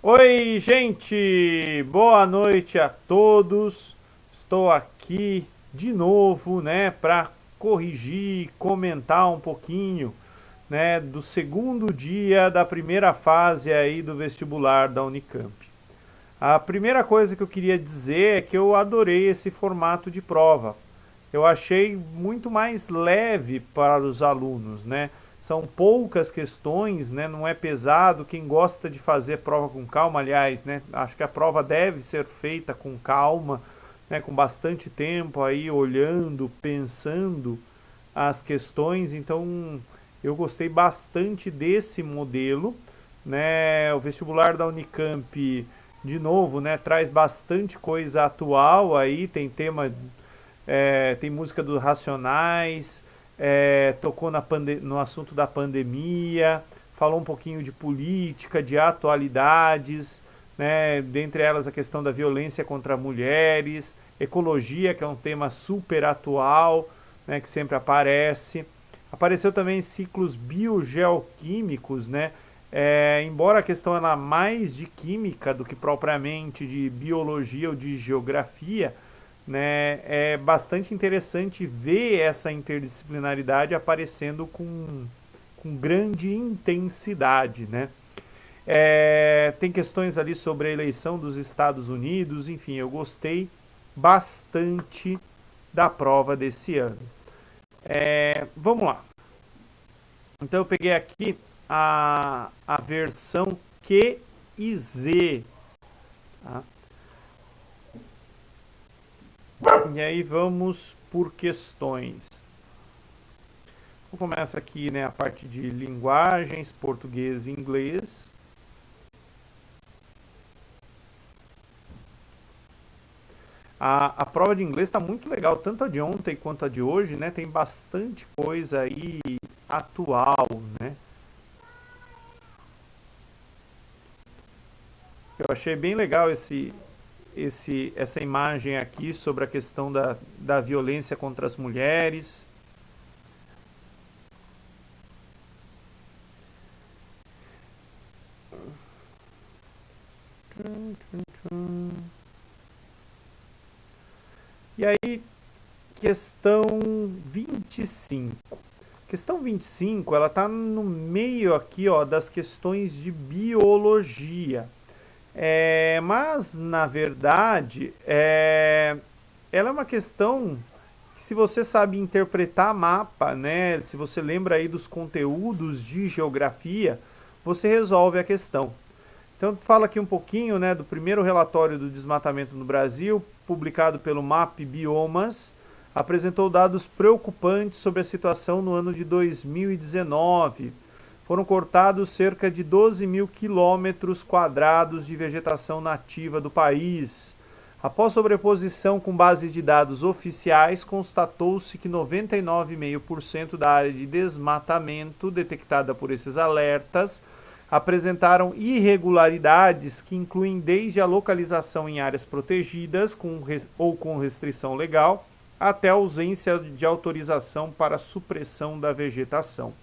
Oi, gente! Boa noite a todos. Estou aqui de novo, né, para corrigir, comentar um pouquinho, né, do segundo dia da primeira fase aí do vestibular da Unicamp. A primeira coisa que eu queria dizer é que eu adorei esse formato de prova. Eu achei muito mais leve para os alunos, né? São poucas questões, né? Não é pesado. Quem gosta de fazer prova com calma, aliás, né? Acho que a prova deve ser feita com calma, né? Com bastante tempo aí olhando, pensando as questões. Então, eu gostei bastante desse modelo, né? O vestibular da Unicamp, de novo, né? Traz bastante coisa atual aí. Tem tema tem música dos Racionais, tocou no assunto da pandemia, falou um pouquinho de política, de atualidades, né, dentre elas a questão da violência contra mulheres, ecologia, que é um tema super atual, né, que sempre aparece. Apareceu também ciclos biogeoquímicos, né? Embora a questão era mais de química do que propriamente de biologia ou de geografia, né, é bastante interessante ver essa interdisciplinaridade aparecendo com grande intensidade, né? Tem questões ali sobre a eleição dos Estados Unidos, enfim, eu gostei bastante da prova desse ano. Vamos lá. Então eu peguei aqui a versão Q e Z. Tá? E aí vamos por questões. Começa aqui, né, a parte de linguagens, português e inglês. A prova de inglês está muito legal, tanto a de ontem quanto a de hoje, né? Tem bastante coisa aí atual, né? Eu achei bem legal essa imagem aqui sobre a questão da violência contra as mulheres. E aí, questão 25. Questão 25, ela está no meio aqui, ó, das questões de biologia. Mas, na verdade, ela é uma questão que, se você sabe interpretar mapa, né, se você lembra aí dos conteúdos de geografia, você resolve a questão. Então, fala aqui um pouquinho, né, do primeiro relatório do desmatamento no Brasil, publicado pelo MAP Biomas, apresentou dados preocupantes sobre a situação no ano de 2019. Foram cortados cerca de 12 mil quilômetros quadrados de vegetação nativa do país. Após sobreposição com base de dados oficiais, constatou-se que 99,5% da área de desmatamento detectada por esses alertas apresentaram irregularidades que incluem desde a localização em áreas protegidas ou com restrição legal, até a ausência de autorização para supressão da vegetação.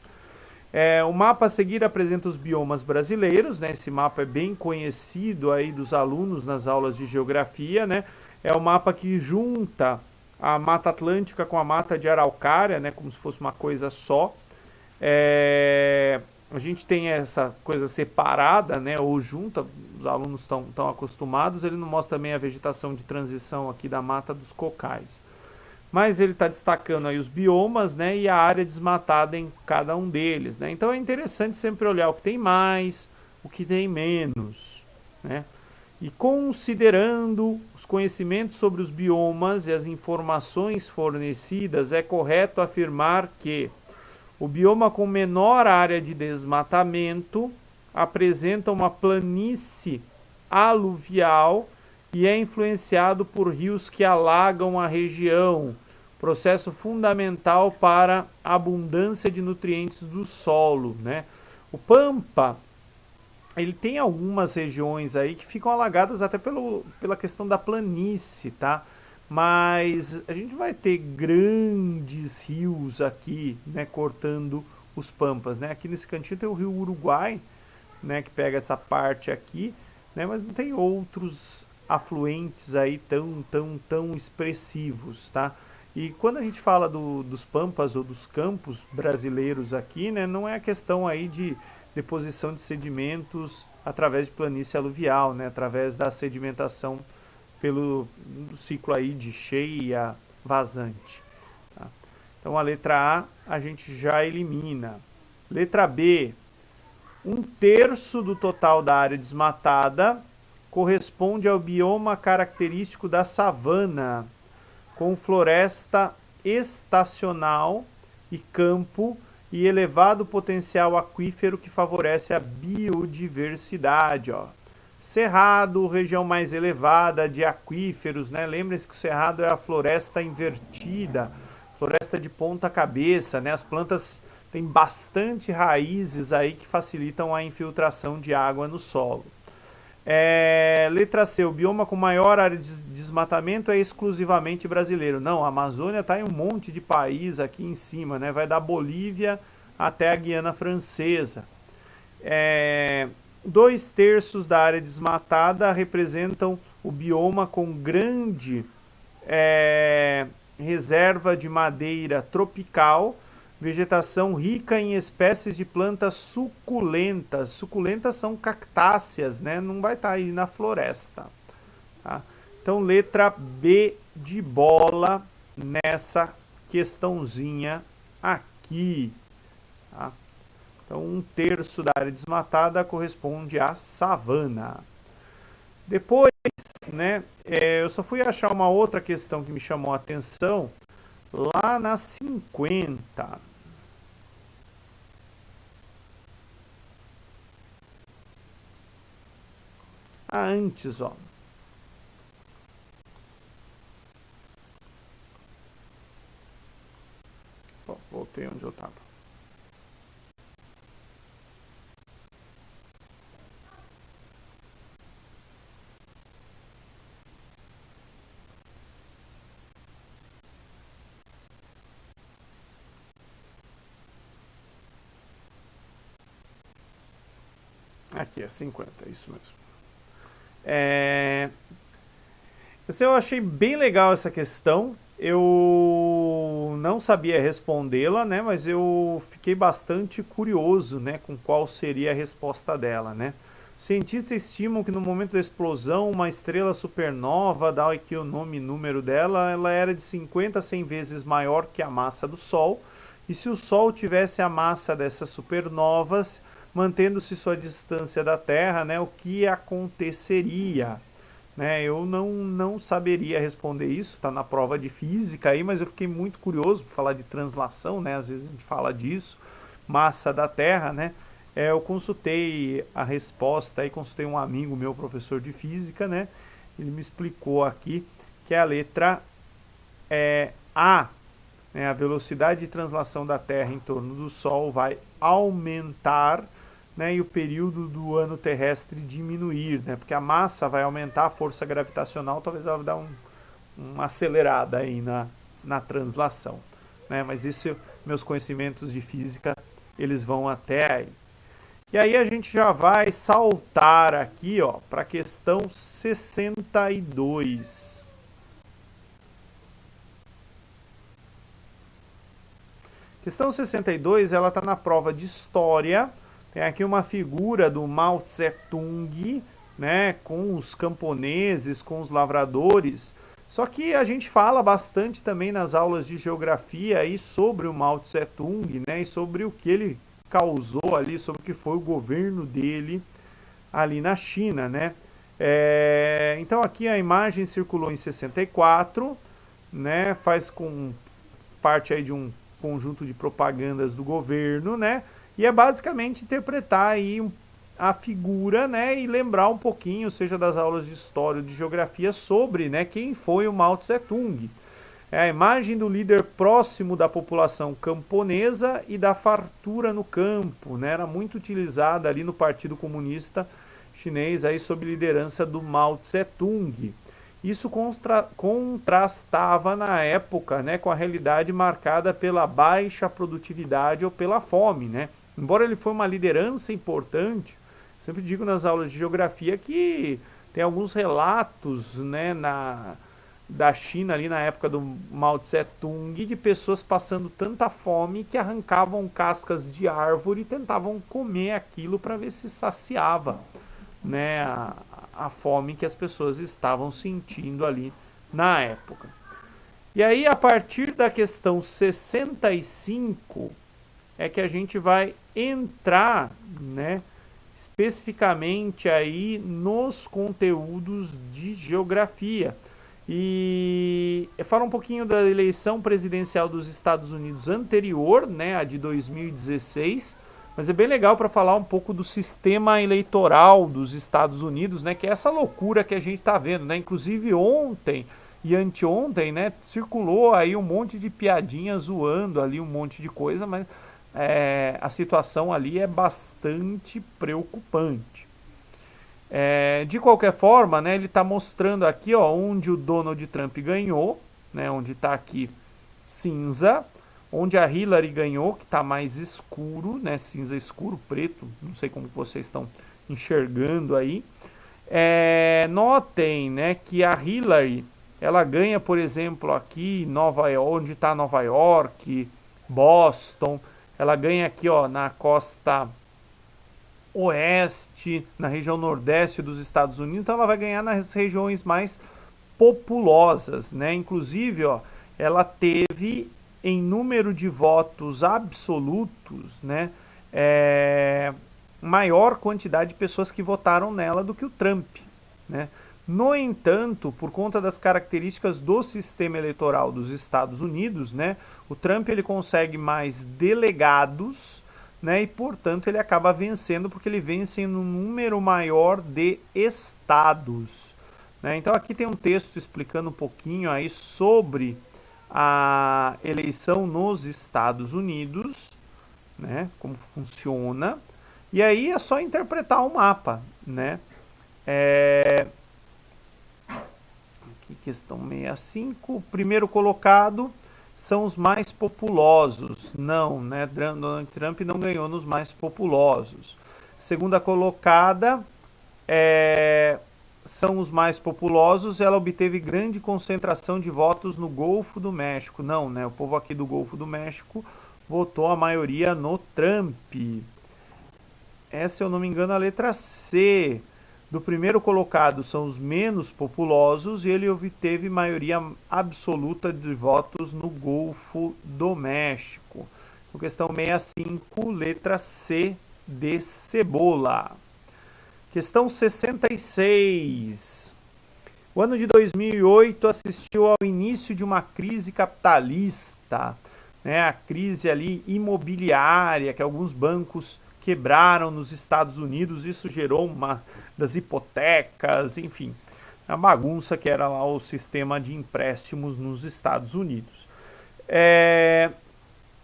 O mapa a seguir apresenta os biomas brasileiros, né? Esse mapa é bem conhecido aí dos alunos nas aulas de geografia, né? É o mapa que junta a Mata Atlântica com a Mata de Araucária, né? Como se fosse uma coisa só. A gente tem essa coisa separada, né? Ou junta, os alunos estão acostumados. Ele não mostra também a vegetação de transição aqui da Mata dos Cocais. Mas ele está destacando aí os biomas, né, e a área desmatada em cada um deles, né? Então é interessante sempre olhar o que tem mais, o que tem menos, né? E considerando os conhecimentos sobre os biomas e as informações fornecidas, é correto afirmar que o bioma com menor área de desmatamento apresenta uma planície aluvial e é influenciado por rios que alagam a região, processo fundamental para a abundância de nutrientes do solo, né? O Pampa, ele tem algumas regiões aí que ficam alagadas até pela questão da planície, tá? Mas a gente vai ter grandes rios aqui, né, cortando os pampas, né? Aqui nesse cantinho tem o rio Uruguai, né, que pega essa parte aqui, né? Mas não tem outros afluentes aí tão expressivos, tá? E quando a gente fala dos pampas ou dos campos brasileiros aqui, né, não é a questão aí de deposição de sedimentos através de planície aluvial, né, através da sedimentação pelo ciclo aí de cheia vazante. Tá? Então a letra A gente já elimina. Letra B, 1/3 do total da área desmatada corresponde ao bioma característico da savana, com floresta estacional e campo e elevado potencial aquífero que favorece a biodiversidade. Ó. Cerrado, região mais elevada de aquíferos, né? Lembrem-se que o cerrado é a floresta invertida, floresta de ponta cabeça, né? As plantas têm bastante raízes aí que facilitam a infiltração de água no solo. Letra C, o bioma com maior área de desmatamento é exclusivamente brasileiro. Não, a Amazônia está em um monte de país aqui em cima, né? Vai da Bolívia até a Guiana Francesa. 2/3 da área desmatada representam o bioma com grande reserva de madeira tropical, vegetação rica em espécies de plantas suculentas. Suculentas são cactáceas, né? Não vai estar aí na floresta. Tá? Então, letra B de bola nessa questãozinha aqui. Tá? Então, 1/3 da área desmatada corresponde à savana. Depois, né, eu só fui achar uma outra questão que me chamou a atenção lá na 50. Antes, ó. Voltei onde eu estava. Aqui é 50, isso mesmo. Eu achei bem legal essa questão. Eu não sabia respondê-la, né? Mas eu fiquei bastante curioso, né? Com qual seria a resposta dela, né? Cientistas estimam que no momento da explosão, uma estrela supernova, dá aqui o nome e número dela, ela era de 50 a 100 vezes maior que a massa do Sol. E se o Sol tivesse a massa dessas supernovas, mantendo-se sua distância da Terra, né, o que aconteceria? Né, eu não saberia responder isso, está na prova de física aí, mas eu fiquei muito curioso por falar de translação, né, às vezes a gente fala disso, massa da Terra, né, eu consultei a resposta aí, consultei um amigo meu, professor de física, né, ele me explicou aqui que a letra A, né, a velocidade de translação da Terra em torno do Sol vai aumentar, né, e o período do ano terrestre diminuir, né, porque a massa vai aumentar, a força gravitacional talvez ela vai dar uma acelerada aí na translação, né, mas isso, meus conhecimentos de física, eles vão até aí. E aí a gente já vai saltar aqui, ó, para a questão 62. Questão 62, ela está na prova de história. Tem aqui uma figura do Mao Tse Tung, né, com os camponeses, com os lavradores. Só que a gente fala bastante também nas aulas de geografia aí sobre o Mao Tse Tung, né, e sobre o que ele causou ali, sobre o que foi o governo dele ali na China, né. Então aqui a imagem circulou em 64, né, faz com parte aí de um conjunto de propagandas do governo, né, e é basicamente interpretar aí a figura, né, e lembrar um pouquinho, seja das aulas de história ou de geografia, sobre, né, quem foi o Mao Tse Tung. É a imagem do líder próximo da população camponesa e da fartura no campo, né, era muito utilizada ali no Partido Comunista Chinês, aí sob liderança do Mao Tse Tung. Isso contrastava na época, né, com a realidade marcada pela baixa produtividade ou pela fome, né. Embora ele foi uma liderança importante, Sempre digo nas aulas de geografia que tem alguns relatos, né, da China ali na época do Mao Tse Tung, de pessoas passando tanta fome que arrancavam cascas de árvore e tentavam comer aquilo para ver se saciava, né, a fome que as pessoas estavam sentindo ali na época. E aí, a partir da questão 65, é que a gente vai entrar, né, especificamente aí nos conteúdos de geografia. E fala um pouquinho da eleição presidencial dos Estados Unidos anterior, né, a de 2016, mas é bem legal para falar um pouco do sistema eleitoral dos Estados Unidos, né, que é essa loucura que a gente está vendo, né? Inclusive ontem e anteontem, né, circulou aí um monte de piadinha zoando ali um monte de coisa, mas a situação ali é bastante preocupante. De qualquer forma, né, ele está mostrando aqui, ó, onde o Donald Trump ganhou, né, onde está aqui cinza, onde a Hillary ganhou, que está mais escuro, né, cinza escuro, preto, não sei como vocês estão enxergando aí. Notem, né, que a Hillary, ela ganha, por exemplo, aqui Nova York, onde está Nova York, Boston, ela ganha aqui, ó, na costa oeste, na região nordeste dos Estados Unidos, então ela vai ganhar nas regiões mais populosas, né? Inclusive, ó, ela teve em número de votos absolutos, né, maior quantidade de pessoas que votaram nela do que o Trump, né? No entanto, por conta das características do sistema eleitoral dos Estados Unidos, né, o Trump ele consegue mais delegados, né, e portanto ele acaba vencendo porque ele vence em um número maior de estados, né? Então aqui tem um texto explicando um pouquinho aí sobre a eleição nos Estados Unidos, né, como funciona, e aí é só interpretar o mapa, né? Aqui questão 65, o primeiro colocado são os mais populosos. Não, né? Donald Trump não ganhou nos mais populosos. Segunda colocada são os mais populosos. Ela obteve grande concentração de votos no Golfo do México. Não, né? O povo aqui do Golfo do México votou a maioria no Trump. Essa, se eu não me engano, a letra C. Do primeiro colocado são os menos populosos e ele obteve maioria absoluta de votos no Golfo do México. Então, questão 65, letra C de cebola. Questão 66. O ano de 2008 assistiu ao início de uma crise capitalista, né? A crise ali imobiliária, que alguns bancos quebraram nos Estados Unidos, isso gerou uma das hipotecas, enfim, a bagunça que era lá o sistema de empréstimos nos Estados Unidos.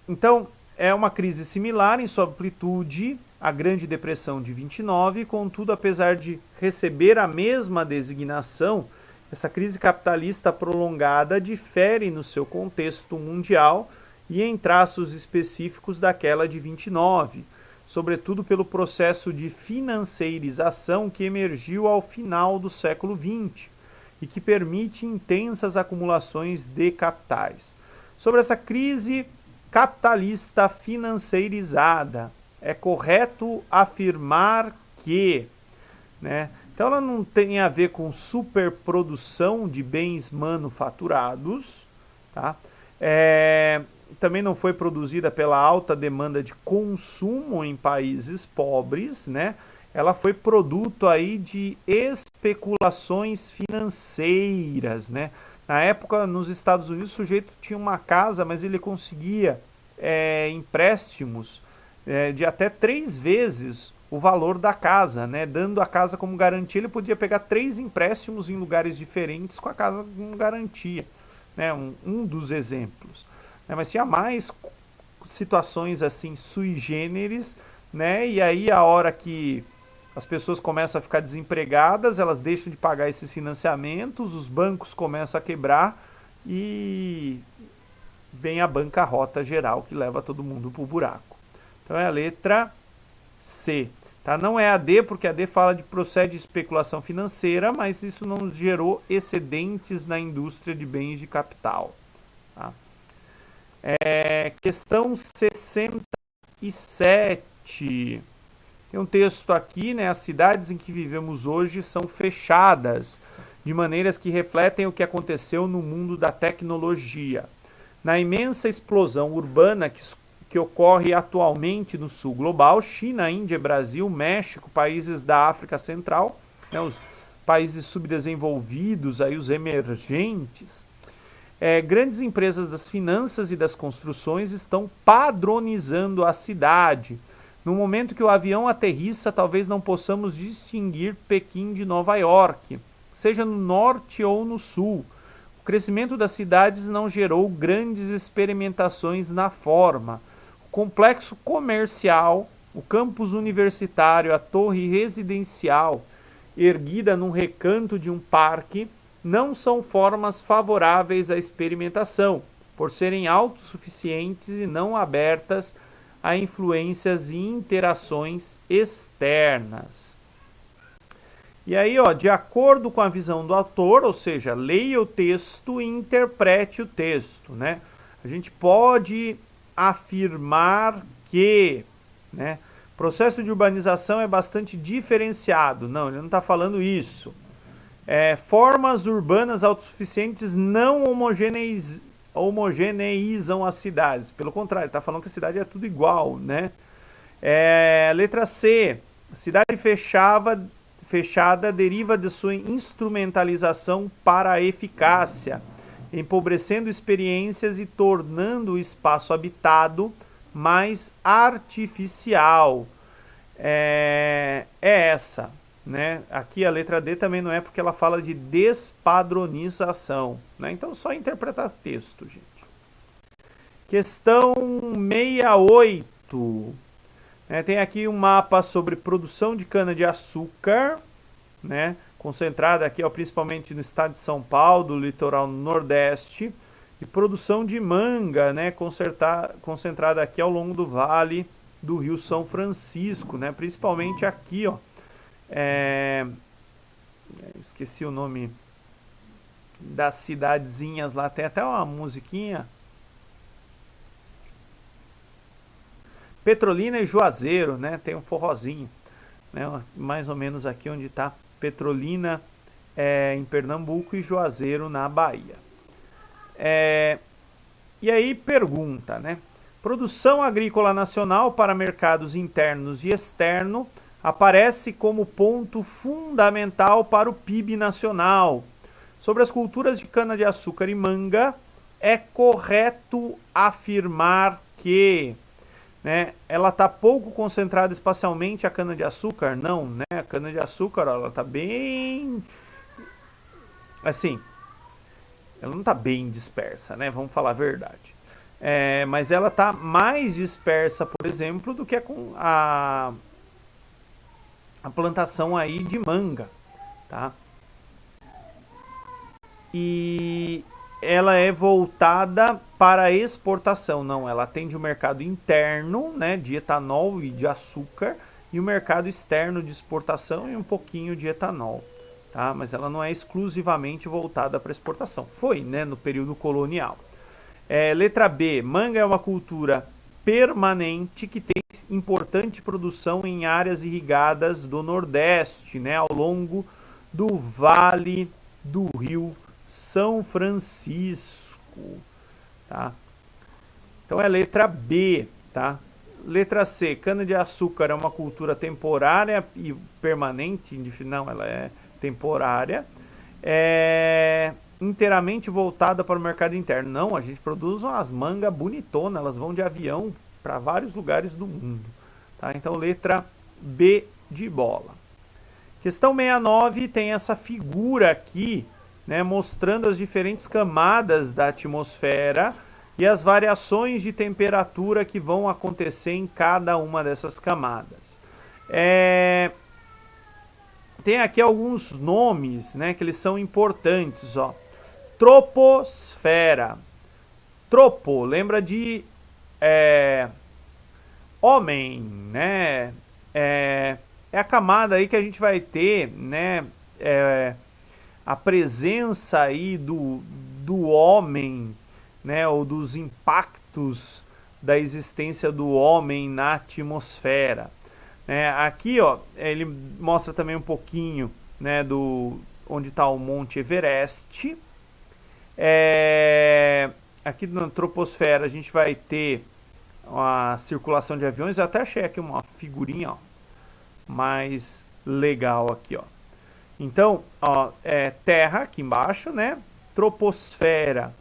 Então, é uma crise similar em sua amplitude à Grande Depressão de 29, contudo, apesar de receber a mesma designação, essa crise capitalista prolongada difere no seu contexto mundial e em traços específicos daquela de 29, sobretudo pelo processo de financeirização que emergiu ao final do século XX e que permite intensas acumulações de capitais. Sobre essa crise capitalista financeirizada, é correto afirmar que, né, então ela não tem a ver com superprodução de bens manufaturados, tá? Também não foi produzida pela alta demanda de consumo em países pobres, né? Ela foi produto aí de especulações financeiras, né? Na época, nos Estados Unidos, o sujeito tinha uma casa, mas ele conseguia empréstimos de até 3 vezes o valor da casa, né? Dando a casa como garantia, ele podia pegar 3 empréstimos em lugares diferentes com a casa com garantia, né? Um dos exemplos. Mas tinha mais situações assim sui generis, né? E aí a hora que as pessoas começam a ficar desempregadas, elas deixam de pagar esses financiamentos, os bancos começam a quebrar e vem a bancarrota geral que leva todo mundo para o buraco. Então é a letra C. Tá? Não é a D, porque a D fala de procede de especulação financeira, mas isso não gerou excedentes na indústria de bens de capital. Tá? Questão 67. Tem um texto aqui, né? As cidades em que vivemos hoje são fechadas, de maneiras que refletem o que aconteceu no mundo da tecnologia. Na imensa explosão urbana que ocorre atualmente no sul global, China, Índia, Brasil, México, países da África Central, né, os países subdesenvolvidos, aí, os emergentes, grandes empresas das finanças e das construções estão padronizando a cidade. No momento que o avião aterrissa, talvez não possamos distinguir Pequim de Nova York, seja no norte ou no sul. O crescimento das cidades não gerou grandes experimentações na forma. O complexo comercial, o campus universitário, a torre residencial, erguida num recanto de um parque, não são formas favoráveis à experimentação, por serem autossuficientes e não abertas a influências e interações externas. E aí, ó, de acordo com a visão do autor, ou seja, leia o texto e interprete o texto, né? A gente pode afirmar que, né, o processo de urbanização é bastante diferenciado. Não, ele não está falando isso. Formas urbanas autossuficientes não homogeneizam as cidades. Pelo contrário, está falando que a cidade é tudo igual, né? Letra C. A cidade fechada deriva de sua instrumentalização para a eficácia, empobrecendo experiências e tornando o espaço habitado mais artificial. Essa, né? Aqui a letra D também não é, porque ela fala de despadronização, né? Então só interpretar texto, gente. Questão 68. Tem aqui um mapa sobre produção de cana-de-açúcar, né? Concentrada aqui, ó, principalmente no estado de São Paulo, do litoral nordeste, e produção de manga, né? Concentrada aqui ao longo do vale do Rio São Francisco, né? Principalmente aqui, ó. Esqueci o nome das cidadezinhas lá, tem até uma musiquinha. Petrolina e Juazeiro, né? Tem um forrozinho, né? Mais ou menos aqui onde está Petrolina, em Pernambuco, e Juazeiro na Bahia. E aí pergunta, né? Produção agrícola nacional para mercados internos e externo aparece como ponto fundamental para o PIB nacional. Sobre as culturas de cana-de-açúcar e manga, é correto afirmar que, né, ela está pouco concentrada espacialmente, a cana-de-açúcar? Não, né? A cana-de-açúcar, ela está bem... assim, ela não está bem dispersa, né? Vamos falar a verdade. Mas ela está mais dispersa, por exemplo, do que a plantação aí de manga, tá? E ela é voltada para a exportação. Não, ela atende o mercado interno, né, de etanol e de açúcar, e o mercado externo de exportação e um pouquinho de etanol, tá? Mas ela não é exclusivamente voltada para exportação. Foi, né, no período colonial. Letra B. Manga é uma cultura permanente que tem importante produção em áreas irrigadas do Nordeste, né, ao longo do Vale do Rio São Francisco, tá? Então é letra B, tá? Letra C. Cana-de-açúcar é uma cultura temporária e permanente. Não, ela é temporária. Inteiramente voltada para o mercado interno. Não, a gente produz umas mangas bonitonas, elas vão de avião para vários lugares do mundo, tá? Então letra B de bola. Questão 69 tem essa figura aqui, né, mostrando as diferentes camadas da atmosfera e as variações de temperatura que vão acontecer em cada uma dessas camadas. Tem aqui alguns nomes, né, que eles são importantes, ó. Troposfera. Tropo, lembra de homem, né? é a camada aí que a gente vai ter, né, a presença aí do homem, né, ou dos impactos da existência do homem na atmosfera. Aqui, ó, ele mostra também um pouquinho, né, onde está o Monte Everest. Aqui na troposfera a gente vai ter a circulação de aviões. Eu até achei aqui uma figurinha, ó, mais legal aqui, ó. Então, ó, Terra aqui embaixo, né? Troposfera,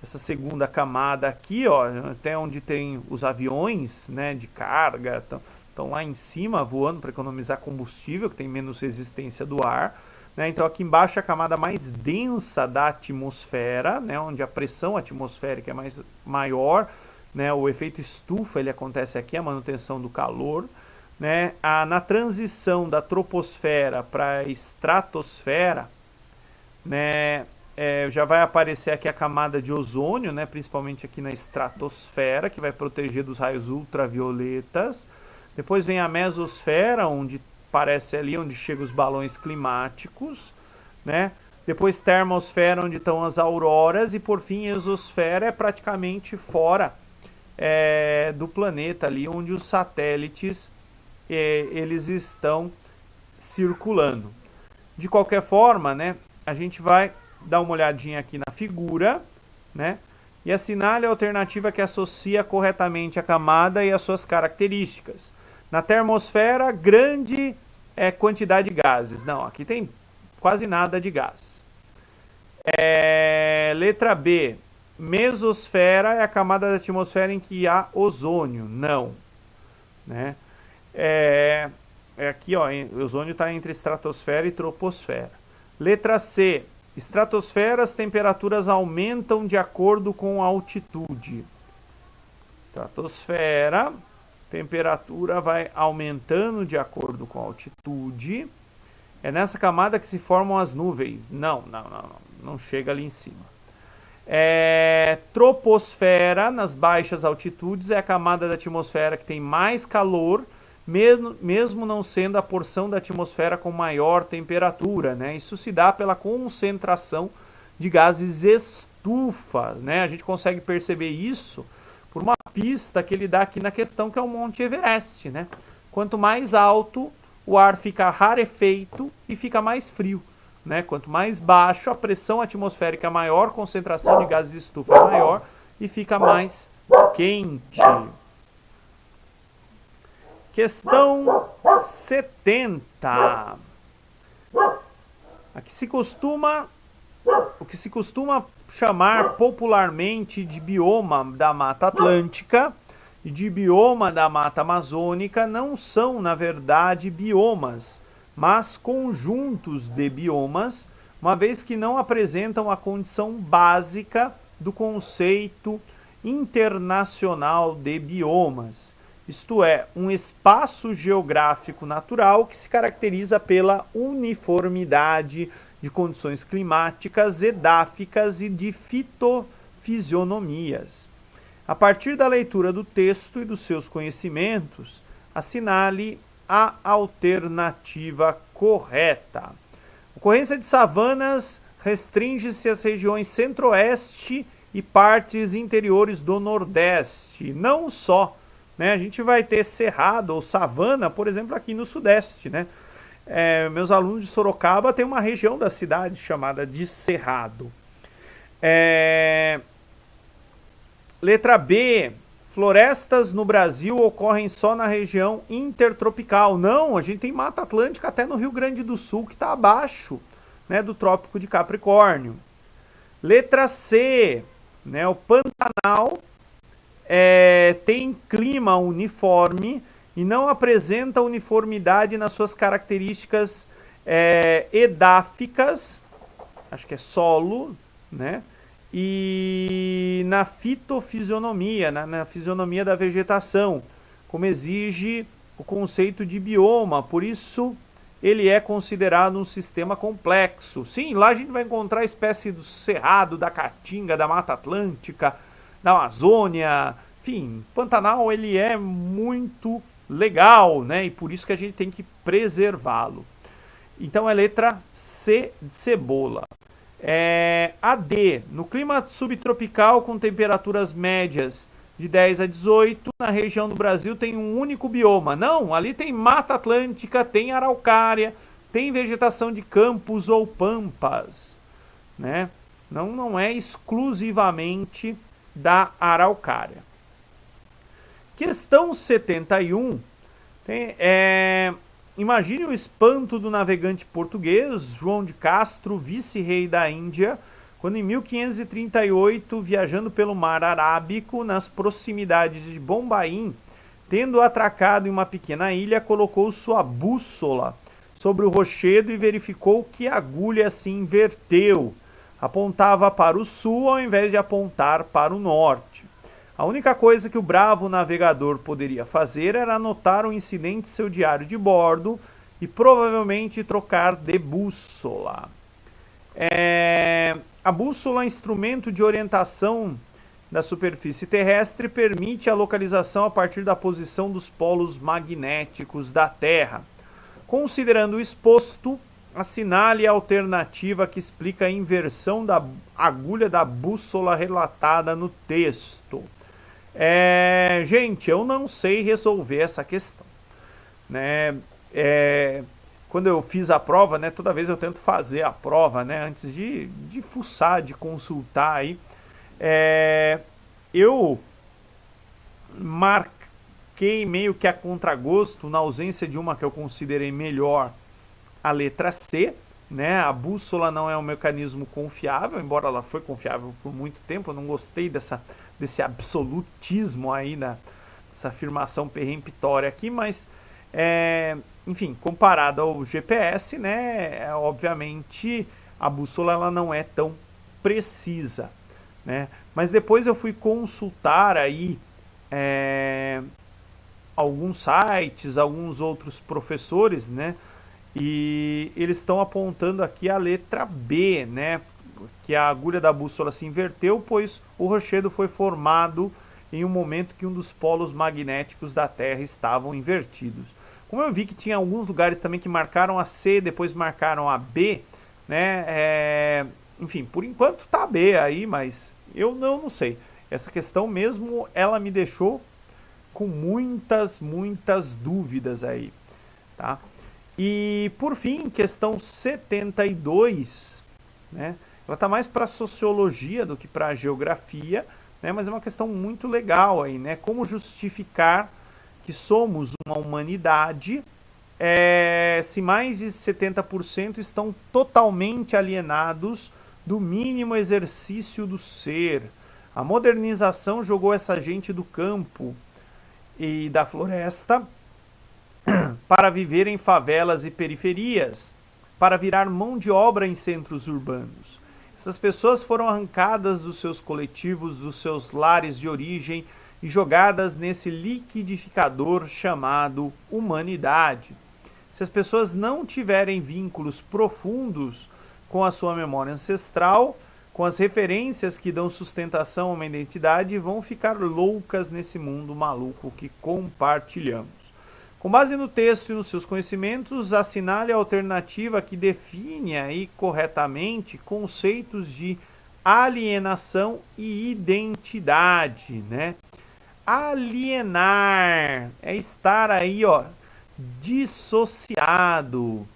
essa segunda camada aqui, ó, até onde tem os aviões, né, de carga, estão lá em cima voando para economizar combustível, que tem menos resistência do ar, né? Então aqui embaixo é a camada mais densa da atmosfera, né, onde a pressão atmosférica é maior, né? O efeito estufa ele acontece aqui, a manutenção do calor. Né, na transição da troposfera para a estratosfera, né, já vai aparecer aqui a camada de ozônio, né, principalmente aqui na estratosfera, que vai proteger dos raios ultravioletas. Depois vem a mesosfera, onde parece ali onde chegam os balões climáticos, né? Depois termosfera, onde estão as auroras, e por fim exosfera é praticamente fora do planeta ali, onde os satélites eles estão circulando. De qualquer forma, né, a gente vai dar uma olhadinha aqui na figura, né, e assinale a alternativa que associa corretamente a camada e as suas características. Na termosfera, grande quantidade de gases. Não, aqui tem quase nada de gás. Letra B. Mesosfera é a camada da atmosfera em que há ozônio. Não, né? Aqui, ó, o ozônio está entre estratosfera e troposfera. Letra C. Estratosfera, as temperaturas aumentam de acordo com a altitude. Estratosfera, temperatura vai aumentando de acordo com a altitude. É nessa camada que se formam as nuvens. Não chega ali em cima. Troposfera, nas baixas altitudes, é a camada da atmosfera que tem mais calor, mesmo não sendo a porção da atmosfera com maior temperatura, né? Isso se dá pela concentração de gases estufa, né? A gente consegue perceber isso por uma pista que ele dá aqui na questão, que é o Monte Everest, né? Quanto mais alto, o ar fica rarefeito e fica mais frio, né? Quanto mais baixo, a pressão atmosférica é maior, a concentração de gases estufa é maior e fica mais quente. Questão 70. O que se costuma chamar popularmente de bioma da Mata Atlântica e de bioma da Mata Amazônica não são, na verdade, biomas, mas conjuntos de biomas, uma vez que não apresentam a condição básica do conceito internacional de biomas. Isto é, um espaço geográfico natural que se caracteriza pela uniformidade de condições climáticas, edáficas e de fitofisionomias. A partir da leitura do texto e dos seus conhecimentos, assinale a alternativa correta. A ocorrência de savanas restringe-se às regiões centro-oeste e partes interiores do nordeste. Não só, né? A gente vai ter cerrado ou savana, por exemplo, aqui no sudeste, né? Meus alunos de Sorocaba têm uma região da cidade chamada de Cerrado. Letra B. Florestas no Brasil ocorrem só na região intertropical. Não, a gente tem Mata Atlântica até no Rio Grande do Sul, que está abaixo, né, do Trópico de Capricórnio. Letra C. Né, o Pantanal tem clima uniforme e não apresenta uniformidade nas suas características edáficas, acho que é solo, né? E na fitofisionomia, na fisionomia da vegetação, como exige o conceito de bioma, por isso ele é considerado um sistema complexo. Sim, lá a gente vai encontrar a espécie do Cerrado, da Caatinga, da Mata Atlântica, da Amazônia, enfim, Pantanal ele é muito legal, né? E por isso que a gente tem que preservá-lo. Então é letra C de cebola. A D, no clima subtropical com temperaturas médias de 10 a 18, na região do Brasil tem um único bioma. Não, ali tem Mata Atlântica, tem araucária, tem vegetação de campos ou pampas, né? Não é exclusivamente da araucária. Questão 71. Imagine o espanto do navegante português João de Castro, vice-rei da Índia, quando em 1538, viajando pelo mar Arábico, nas proximidades de Bombaim, tendo atracado em uma pequena ilha, colocou sua bússola sobre o rochedo e verificou que a agulha se inverteu. Apontava para o sul ao invés de apontar para o norte. A única coisa que o bravo navegador poderia fazer era anotar o incidente em seu diário de bordo e provavelmente trocar de bússola. A bússola, instrumento de orientação da superfície terrestre, permite a localização a partir da posição dos polos magnéticos da Terra. Considerando o exposto, assinale a alternativa que explica a inversão da agulha da bússola relatada no texto. Gente, eu não sei resolver essa questão, né? Quando eu fiz a prova, né, toda vez eu tento fazer a prova, né, antes de fuçar, de consultar aí, eu marquei meio que a contragosto, na ausência de uma que eu considerei melhor, a letra C, né? A bússola não é um mecanismo confiável, embora ela foi confiável por muito tempo. Eu não gostei desse absolutismo aí, dessa afirmação peremptória aqui, mas enfim, comparado ao GPS, né, obviamente a bússola ela não é tão precisa, né? Mas depois eu fui consultar aí alguns sites, alguns outros professores, né? E eles estão apontando aqui a letra B, né? Que a agulha da bússola se inverteu, pois o rochedo foi formado em um momento que um dos polos magnéticos da Terra estavam invertidos. Como eu vi que tinha alguns lugares também que marcaram a C, depois marcaram a B, né? Enfim, por enquanto tá B aí, mas eu não sei. Essa questão mesmo, ela me deixou com muitas dúvidas aí, tá? E, por fim, questão 72, né? Ela está mais para sociologia do que para geografia, né? Mas é uma questão muito legal aí, né? Como justificar que somos uma humanidade se mais de 70% estão totalmente alienados do mínimo exercício do ser. A modernização jogou essa gente do campo e da floresta para viver em favelas e periferias, para virar mão de obra em centros urbanos. Essas pessoas foram arrancadas dos seus coletivos, dos seus lares de origem e jogadas nesse liquidificador chamado humanidade. Se as pessoas não tiverem vínculos profundos com a sua memória ancestral, com as referências que dão sustentação a uma identidade, vão ficar loucas nesse mundo maluco que compartilhamos. Com base no texto e nos seus conhecimentos, assinale a alternativa que define aí corretamente conceitos de alienação e identidade, né? Alienar é estar aí, ó, dissociado,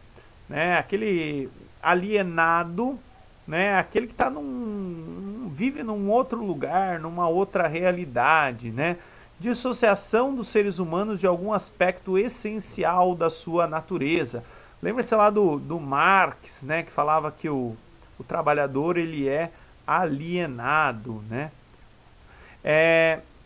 né? Aquele alienado, né? Aquele que vive num outro lugar, numa outra realidade, né? Dissociação dos seres humanos de algum aspecto essencial da sua natureza. Lembra-se lá do Marx, né, que falava que o trabalhador ele é alienado, né?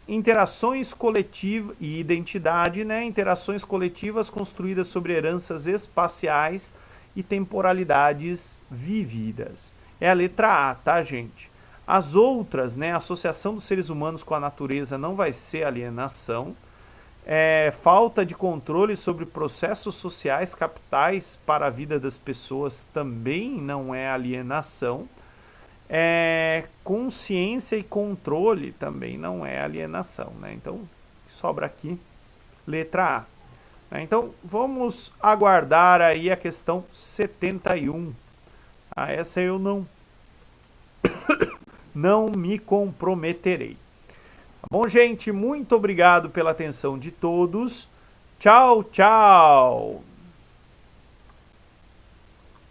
Interações coletivas e identidade, né? Interações coletivas construídas sobre heranças espaciais e temporalidades vividas. É a letra A, tá, gente? As outras, né, a associação dos seres humanos com a natureza não vai ser alienação. Falta de controle sobre processos sociais capitais para a vida das pessoas também não é alienação. Consciência e controle também não é alienação, né? Então, sobra aqui letra A. Então, vamos aguardar aí a questão 71. Essa eu não me comprometerei. Tá bom, gente? Muito obrigado pela atenção de todos. Tchau, tchau!